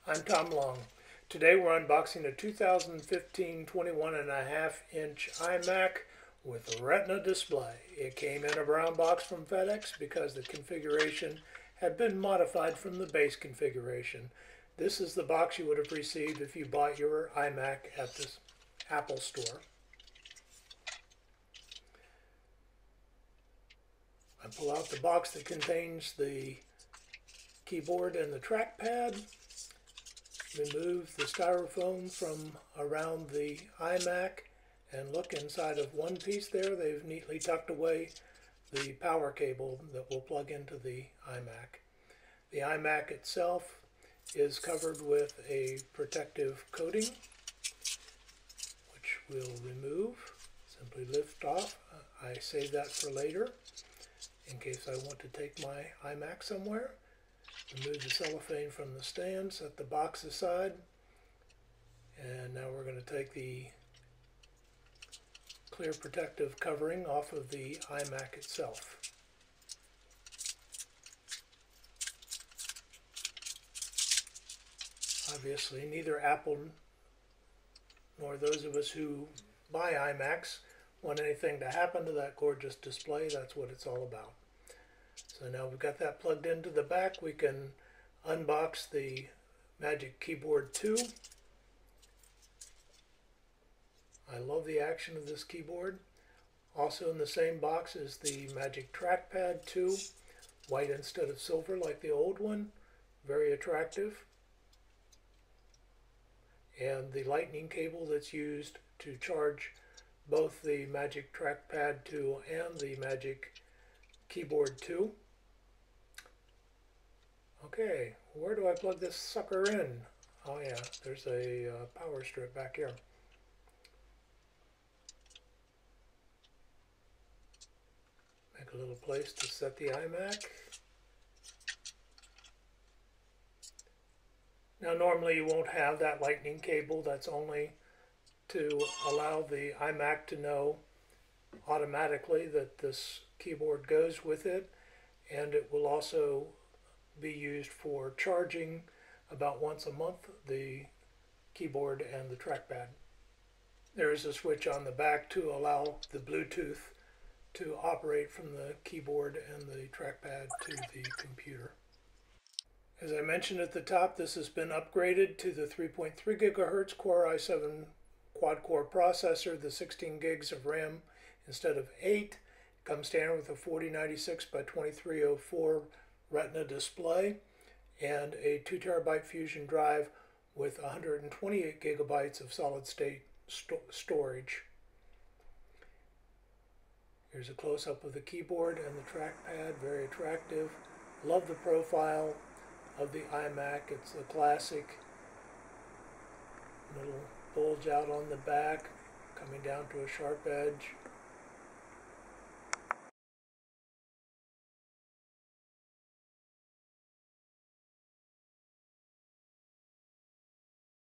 I'm Tom Long. Today we're unboxing a 2015 21.5-inch iMac with a Retina display. It came in a brown box from FedEx because the configuration had been modified from the base configuration. This is the box you would have received if you bought your iMac at the Apple store. I pull out the box that contains the keyboard and the trackpad. Remove the styrofoam from around the iMac and look inside of one piece there. They've neatly tucked away the power cable that will plug into the iMac. The iMac itself is covered with a protective coating, which we'll remove. Simply lift off. I save that for later in case I want to take my iMac somewhere. Remove the cellophane from the stand, set the box aside, and now we're going to take the clear protective covering off of the iMac itself. Obviously, neither Apple nor those of us who buy iMacs want anything to happen to that gorgeous display. That's what it's all about. So now we've got that plugged into the back, we can unbox the Magic Keyboard 2. I love the action of this keyboard. Also in the same box is the Magic Trackpad 2, white instead of silver like the old one, very attractive. And the lightning cable that's used to charge both the Magic Trackpad 2 and the Magic Keyboard 2. Okay, where do I plug this sucker in? Oh yeah, there's a power strip back here. Make a little place to set the iMac. Now normally you won't have that lightning cable. That's only to allow the iMac to know automatically that this keyboard goes with it, and it will also be used for charging about once a month the keyboard and the trackpad. There is a switch on the back to allow the Bluetooth to operate from the keyboard and the trackpad to the computer. As I mentioned at the top, this has been upgraded to the 3.3 gigahertz Core i7 quad-core processor, the 16 gigs of RAM instead of 8. It comes standard with a 4096 by 2304 Retina display and a 2 terabyte Fusion drive with 128 gigabytes of solid-state storage. Here's a close-up of the keyboard and the trackpad, very attractive. Love the profile of the iMac. It's a classic little bulge out on the back, coming down to a sharp edge.